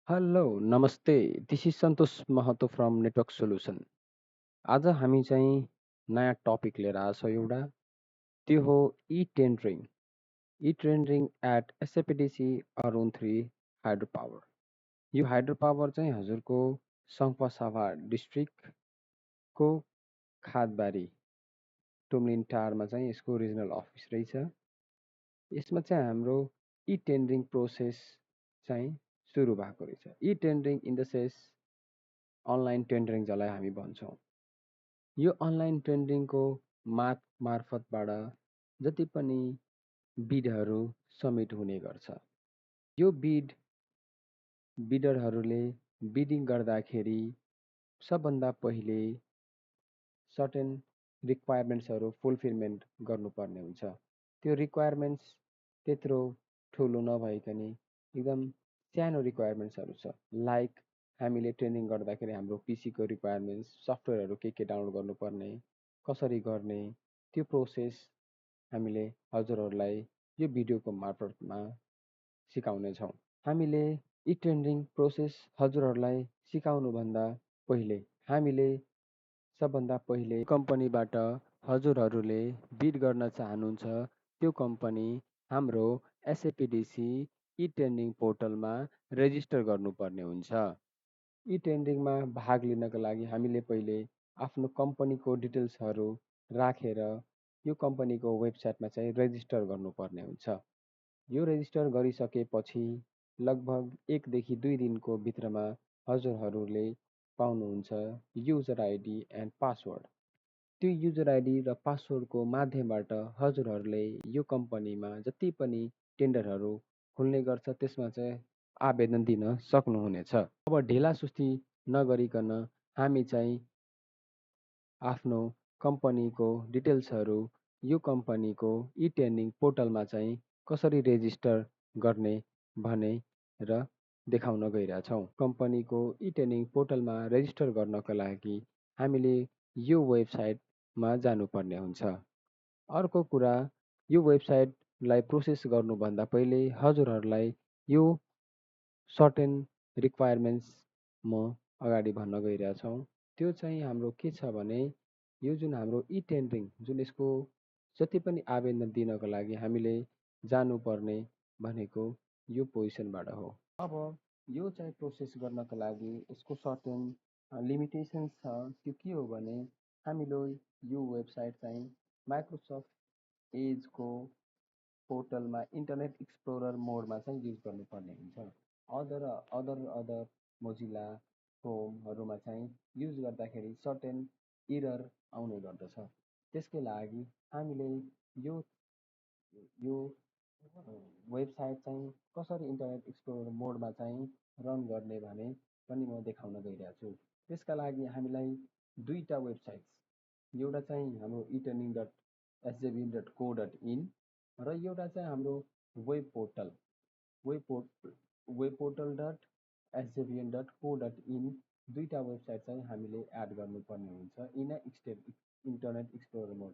Hello, नमस्ते। This is Santosh Mahato from network solution. आज हामी चाहिँ नयाँ टपिक लिएर आएको छौँ एउटा। त्यो हो ई-टेन्डरिङ। ई-टेन्डरिङ एट एसएपीडिसी अरुण 3 हाइड्रो पावर। यो हाइड्रो पावर चाहिँ हजुरको सङ्खुवासभा डिस्ट्रिक्टको खादबारी टुम्लिन टारमा चाहिँ यसको रिजनल अफिस रहेछ। यसमा चाहिँ हाम्रो ई-टेन्डरिङ प्रोसेस चाहिँ सुरु भएको रहेछ। ई-टेन्डरिङ इन द सेन्स अनलाइन टेन्डरिङ जसलाई हामी भन्छौँ। यो अनलाइन टेन्डरिङको मार्फतबाट जति पनि बिडहरू सब्मिट हुने गर्छ। यो बिडरहरूले बिडिङ गर्दाखेरि सबभन्दा पहिले सर्टेन रिक्वायरमेन्ट्सहरू फुलफिलमेन्ट गर्नुपर्ने हुन्छ। त्यो रिक्वायरमेन्ट्स त्यत्रो ठुलो नभइकन एकदम सानो रिक्वायरमेन्ट्सहरू छ। लाइक हामीले ट्रेनिङ गर्दाखेरि हाम्रो पीसीको रिक्वायरमेन्ट्स, सफ्टवेयरहरू के डाउनलोड गर्नुपर्ने, कसरी गर्ने, त्यो प्रोसेस हामीले हजुरहरूलाई यो भिडियोको मार्फतमा सिकाउनेछौँ। हामीले ई-टेन्डरिङ प्रोसेस हजुरहरूलाई सिकाउनुभन्दा पहिले हामीले सबभन्दा पहिले कम्पनीबाट हजुरहरूले बिड गर्न चाहनुहुन्छ त्यो कम्पनी हाम्रो एसएपीडिसी ई-टेन्डरिङ पोर्टलमा रेजिस्टर गर्नुपर्ने हुन्छ। ई-टेन्डरिङमा भाग लिनका लागि हामीले पहिले आफ्नो कम्पनीको डिटेल्सहरू राखेर यो कम्पनीको वेबसाइटमा चाहिँ रेजिस्टर गर्नुपर्ने हुन्छ। यो रेजिस्टर गरिसकेपछि लगभग 1 देखि 2 दिनको भित्रमा हजुरहरूले पाउनुहुन्छ युजर आइडी एन्ड पासवर्ड। त्यो युजर आइडी र पासवर्डको माध्यमबाट हजुरहरूले यो कम्पनीमा जति पनि टेन्डरहरू खुल्ने गर्छ त्यसमा चाहिँ आवेदन दिन सक्नुहुनेछ। अब ढिला सुस्ती नगरिकन हामी चाहिँ आफ्नो कम्पनीको डिटेल्सहरू यो कम्पनीको ई-टेन्डरिङ पोर्टलमा चाहिँ कसरी रेजिस्टर गर्ने भनेर देखाउन गइरहेछौँ। कम्पनीको ई-टेन्डरिङ पोर्टलमा रेजिस्टर गर्नको लागि हामीले यो वेबसाइटमा जानुपर्ने हुन्छ। अर्को कुरा, यो वेबसाइटलाई प्रोसेस गर्नुभन्दा पहिले हजुरहरूलाई यो सर्टेन रिक्वायरमेन्ट्स म अगाडि भन्न गइरहेछौँ। त्यो चाहिँ हाम्रो के छ भने यो जुन हाम्रो ई-टेन्डरिङ जुन यसको जति पनि आवेदन दिनको लागि हामीले जानुपर्ने भनेको यो पोजिसनबाट हो। अब यो चाहिँ प्रोसेस गर्नको लागि यसको सर्टेन लिमिटेसन्स छ। त्यो के हो भने हामीले यो वेबसाइट चाहिँ माइक्रोसफ्ट एजको पोर्टलमा इन्टरनेट एक्सप्लोरर मोडमा चाहिँ युज गर्नुपर्ने हुन्छ। अदर मोजिला क्रोमहरूमा चाहिँ युज गर्दाखेरि सर्टेन इरर आउने गर्दछ। त्यसकै लागि हामीले यो वेबसाइट चाहिँ कसरी इन्टरनेट एक्सप्लोरर मोडमा चाहिँ रन गर्ने भने पनि म देखाउन गइरहेको छु। त्यसका लागि हामीलाई दुईवटा वेबसाइट्स, एउटा चाहिँ हाम्रो eturning.sjbin.co.in र एउटा चाहिँ हाम्रो webportal.sjbn.co.in दुईवटा वेबसाइट चाहिँ हामीले एड गर्नुपर्ने हुन्छ इन्टरनेट एक्सप्लोरर मोड।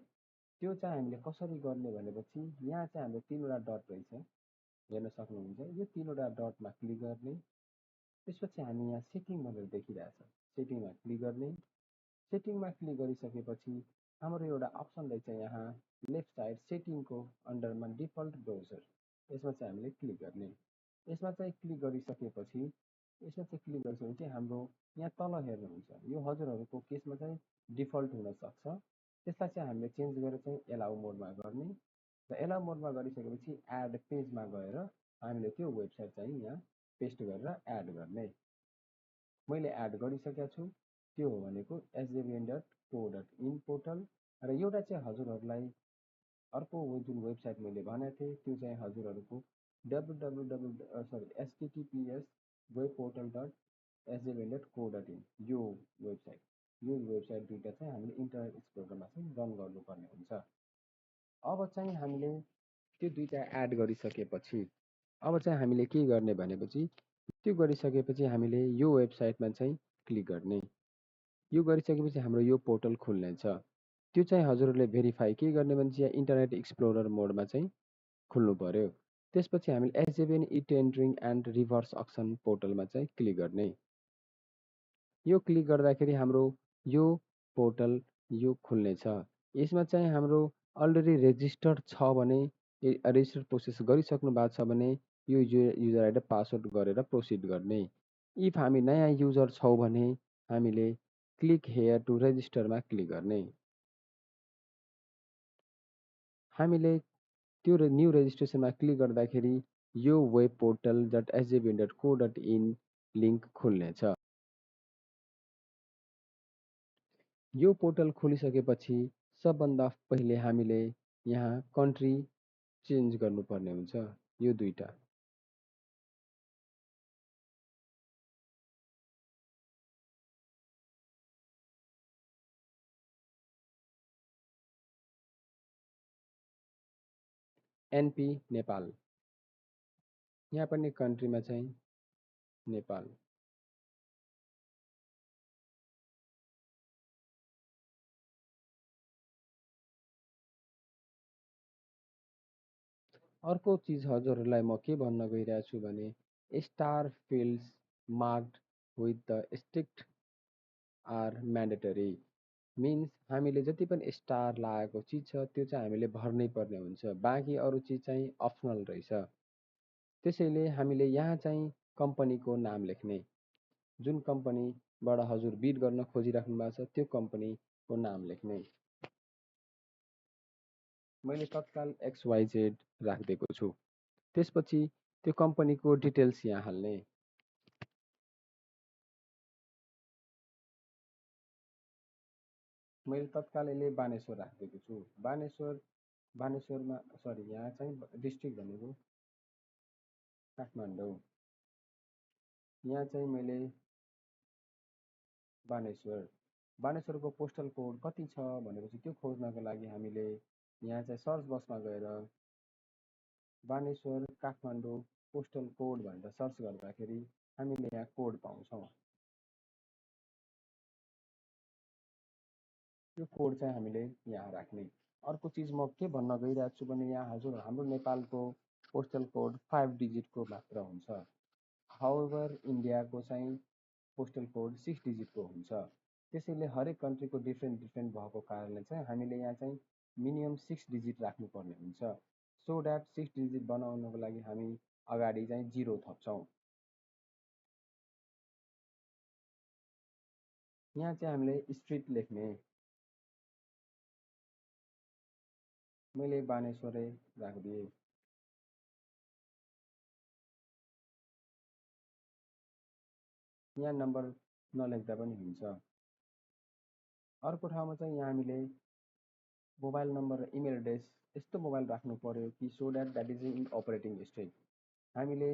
त्यो चाहिँ हामीले कसरी गर्ने भनेपछि यहाँ चाहिँ हाम्रो 3वटा डट रहेछ, हेर्न सक्नुहुन्छ। यो 3वटा डटमा क्लिक गर्ने, त्यसपछि हामी यहाँ सेटिङ भनेर देखिरहेछ, सेटिङमा क्लिक गर्ने। सेटिङमा क्लिक गरिसकेपछि हाम्रो एउटा अप्सन रहेछ यहाँ लेफ्ट साइड सेटिङको अन्डरमा डिफल्ट ब्राउजर, यसमा चाहिँ हामीले क्लिक गर्ने। यसमा चाहिँ क्लिक गरिसकेपछि हाम्रो यहाँ तल हेर्नुहुन्छ यो हजुरहरूको केसमा चाहिँ डिफल्ट हुनसक्छ। त्यसलाई चाहिँ हामीले चेन्ज गरेर चाहिँ एलाउ मोडमा गर्ने र एलाउ मोडमा गरिसकेपछि एड पेजमा गएर हामीले त्यो वेबसाइट चाहिँ यहाँ पेस्ट गरेर एड गर्ने। मैले एड गरिसकेको छु। त्यो हो भनेको sjbn.co.in पोर्टल र एउटा चाहिँ हजुरहरूलाई अर्को जुन वेबसाइट मैले भनेको थिएँ त्यो चाहिँ हजुरहरूको https://webportal.sjbn.co.in यो वेबसाइट दुईवटा चाहिँ हामीले इन्टरनेट एक्सप्लोररमा चाहिँ रन गर्नुपर्ने हुन्छ। अब चाहिँ हामीले त्यो दुईवटा एड गरिसकेपछि अब चाहिँ हामीले के गर्ने भनेपछि त्यो गरिसकेपछि हामीले यो वेबसाइटमा चाहिँ क्लिक गर्ने। यो गरिसकेपछि हाम्रो यो पोर्टल खुल्नेछ। त्यो चाहिँ हजुरहरूले भेरिफाई के गर्ने भने चाहिँ इन्टरनेट एक्सप्लोरर मोडमा चाहिँ खुल्नु पर्यो। त्यसपछि हामीले एसजेबिएन ई टेन्डरिङ एन्ड रिभर्स अक्सन पोर्टलमा चाहिँ क्लिक गर्ने। यो क्लिक गर्दाखेरि हाम्रो यो पोर्टल यो खुल्नेछ। यसमा चाहिँ हाम्रो अलरेडी रेजिस्टर्ड छ भने रेजिस्टर प्रोसेस गरिसक्नु भएको छ भने यो युजर आइडी पासवर्ड गरेर प्रोसिड गर्ने। इफ हामी नयाँ युजर छौँ भने हामीले क्लिक हेयर टु रेजिस्टरमा क्लिक गर्ने। हामीले त्यो न्यू रेजिस्ट्रेसनमा क्लिक गर्दाखेरि यो वेब पोर्टल .sjbn.co.in लिङ्क खुल्नेछ। यो पोर्टल खोलिसकेपछि सबभन्दा पहिले हामीले यहाँ कन्ट्री चेन्ज गर्नुपर्ने हुन्छ। यो दुईटा एनपी नेपाल, यहाँ पनि कन्ट्रीमा चाहिँ नेपाल। अर्को चिज हजुरहरूलाई म के भन्न गइरहेको छु भने star fields marked with the asterisk are mandatory. Means हामीले जति पनि स्टार लागेको चिज छ त्यो चाहिँ हामीले भर्नै पर्ने हुन्छ, बाँकी अरू चिज चाहिँ अप्सनल रहेछ। त्यसैले हामीले यहाँ चाहिँ कम्पनीको नाम लेख्ने, जुन कम्पनीबाट हजुर बिड गर्न खोजिराख्नु भएको छ त्यो कम्पनीको नाम लेख्ने। मैले तत्काल XYZ राखिदिएको छु। त्यसपछि त्यो कम्पनीको डिटेल्स यहाँ हाल्ने। मैले तत्काल यसले बानेश्वर राखिदिएको छु। बानेश्वरमा सरी यहाँ चाहिँ डिस्ट्रिक्ट भनेको काठमाडौँ। यहाँ चाहिँ मैले बानेश्वरको पोस्टल कोड कति छ भनेपछि त्यो खोज्नको लागि हामीले यहाँ चाहिँ सर्च बक्समा गएर बानेश्वर काठमाडौँ पोस्टल कोड भनेर सर्च गर्दाखेरि हामीले यहाँ कोड पाउँछौँ। यो कोड चाहिँ हामीले यहाँ राख्ने। अर्को चिज म के भन्न गइरहेको छु भने यहाँ हजुर हाम्रो नेपालको पोस्टल कोड 5 डिजिटको मात्र हुन्छ। हाउएभर इन्डियाको चाहिँ पोस्टल कोड 6 डिजिटको हुन्छ। त्यसैले हरेक कन्ट्रीको डिफ्रेन्ट भएको कारणले चाहिँ हामीले यहाँ चाहिँ मिनिमम 6 डिजिट राख्नुपर्ने हुन्छ। सो द्याट 6 डिजिट बनाउनको लागि हामी अगाडि चाहिँ 0 थप्छौँ। यहाँ चाहिँ हामीले स्ट्रिट लेख्ने। मैले बानेश्वरै राखिदिएँ। यहाँ नम्बर नलेख्दा पनि हुन्छ। अर्को ठाउँमा चाहिँ यहाँ हामीले मोबाइल नम्बर र इमेल एड्रेस यस्तो मोबाइल राख्नु पर्यो कि so that is in operating state. हामीले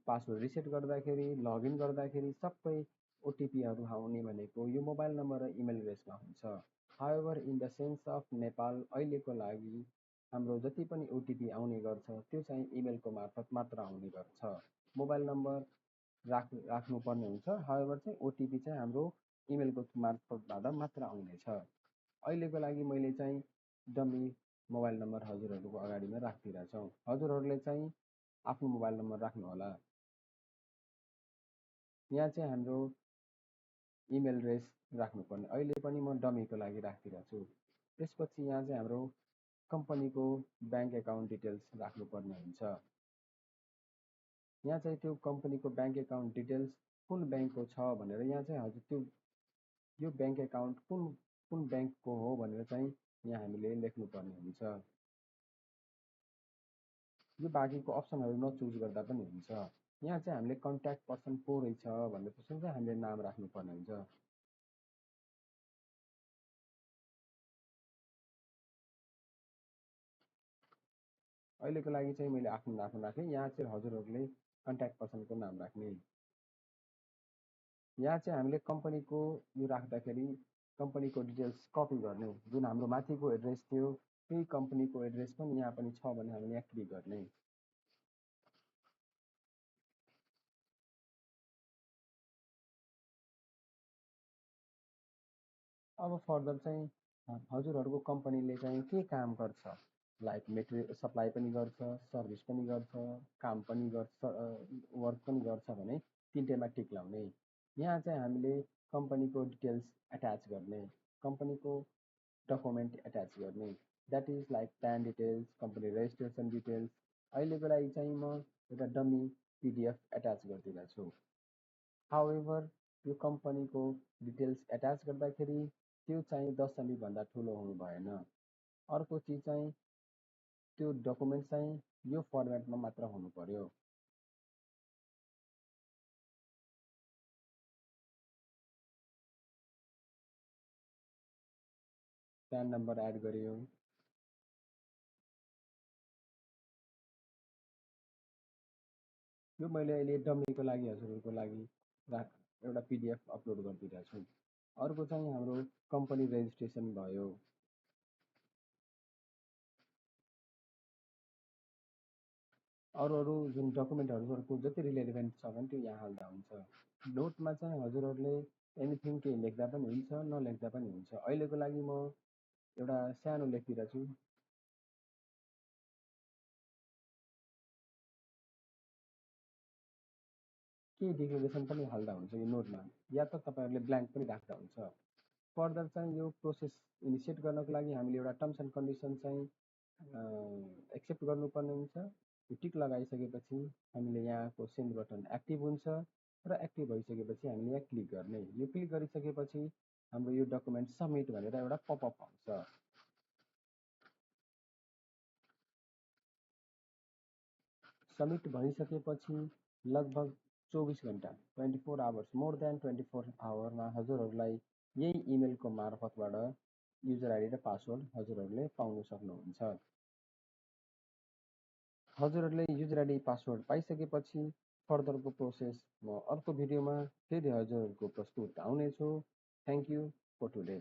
पासवर्ड रिसेट गर्दाखेरि लगइन गर्दाखेरि सबै ओटिपीहरू आउने भनेको यो मोबाइल नम्बर र इमेल एड्रेसमा हुन्छ। However in the sense of Nepal अहिलेको लागि हाम्रो जति पनि ओटिपी आउने गर्छ त्यो चाहिँ इमेलको मार्फत मात्र आउने गर्छ। मोबाइल नम्बर राख्नुपर्ने हुन्छ। हाउएभर चाहिँ ओटिपी चाहिँ हाम्रो इमेलको मार्फतबाट मात्र आउनेछ। अहिलेको लागि मैले चाहिँ डमी मोबाइल नम्बर हजुरहरूको अगाडिमा राखिदिरहेको छु। हजुरहरूले चाहिँ आफ्नो मोबाइल नम्बर राख्नुहोला। यहाँ चाहिँ हाम्रो इमेल एड्रेस राख्नुपर्ने, अहिले पनि म डमीको लागि राखिदिरहेको छु। त्यसपछि यहाँ चाहिँ हाम्रो कम्पनीको ब्याङ्क एकाउन्ट डिटेल्स राख्नुपर्ने हुन्छ। यहाँ चाहिँ त्यो कम्पनीको ब्याङ्क एकाउन्ट डिटेल्स कुन ब्याङ्कको छ भनेर यहाँ चाहिँ हजुर त्यो यो ब्याङ्क एकाउन्ट कुन ब्याङ्कको हो भनेर चाहिँ यहाँ हामीले लेख्नुपर्ने हुन्छ। यो बाँकीको अप्सनहरू नचुज गर्दा पनि हुन्छ। यहाँ चाहिँ हामीले कन्ट्याक्ट पर्सन को रहेछ भनेपछि चाहिँ हामीले नाम राख्नुपर्ने हुन्छ। अहिलेको लागि चाहिँ मैले आफ्नो नाम राखेँ। यहाँ चाहिँ हजुरहरूले कन्ट्याक्ट पर्सनको नाम राख्ने। यहाँ चाहिँ हामीले कम्पनीको यो राख्दाखेरि कम्पनीको डिटेल्स कपी गर्ने, जुन हाम्रो माथिको एड्रेस थियो त्यही कम्पनीको एड्रेस पनि यहाँ पनि छ भने हामीले यहाँ क्लिक गर्ने। अब फर्दर चाहिँ हजुरहरूको कम्पनीले चाहिँ के काम गर्छ लाइक मेटेरियल सप्लाई पनि गर्छ, सर्भिस पनि गर्छ, काम पनि गर्छ, वर्क पनि गर्छ भने तिनटैमा टिक लाउने। यहाँ चाहिँ हामीले कम्पनीको डिटेल्स एट्याच गर्ने, कम्पनीको डकुमेन्ट एट्याच गर्ने, that is like plan details, company registration details. अहिलेको लागि चाहिँ म एउटा डमी पिडिएफ एट्याच गरिदिरहेको छु। हाउएभर यो कम्पनीको डिटेल्स एट्याच गर्दाखेरि त्यो चाहिँ 10 MB भन्दा ठुलो हुनु भएन। अर्को चिज चाहिँ त्यो डकुमेन्ट चाहिँ यो फर्मेटमा मात्र हुनु पर्यो। प्यान नम्बर एड गरियो। यो मैले अहिले डमीको लागि हजुरहरूको लागि एउटा पिडिएफ अपलोड गरिदिरहेको छु। अर्को चाहिँ हाम्रो कम्पनी रेजिस्ट्रेसन भयो। अरू जुन डकुमेन्टहरूको जति रिलेभेन्ट छ भने त्यो यहाँ हाल्दा हुन्छ। नोटमा चाहिँ हजुरहरूले एनिथिङ केही लेख्दा पनि हुन्छ, नलेख्दा पनि हुन्छ। अहिलेको लागि म एउटा सानो लेखिदिरहेको छु। केही डिक्लेरेसन पनि हाल्दा हुन्छ यो नोटमा, या त तपाईँहरूले ब्ल्याङ्क पनि राख्दा हुन्छ। फर्दर चाहिँ यो प्रोसेस इनिसिएट गर्नको लागि हामीले एउटा टर्म्स एन्ड कन्डिसन चाहिँ एक्सेप्ट गर्नुपर्ने हुन्छ। यो टिक लगाइसकेपछि हामीले यहाँको सेन्ड बटन एक्टिभ हुन्छ र एक्टिभ भइसकेपछि हामीले यहाँ क्लिक गर्ने। यो क्लिक गरिसकेपछि हाम्रो यो डकुमेन्ट सबमिट भनेर एउटा पपअप आउँछ। सबमिट भइसकेपछि लगभग 24 घन्टा 24 आवर्स, मोर देन 24 आवरमा हजुरहरूलाई यही इमेलको मार्फतबाट युजर आइडी र पासवर्ड हजुरहरूले पाउन सक्नुहुन्छ। हजुरहरूले युजर आइडी पासवर्ड पाइसकेपछि फर्दरको प्रोसेस म अर्को भिडियोमा फेरि हजुरहरूको प्रस्तुत आउनेछु। Thank you for today.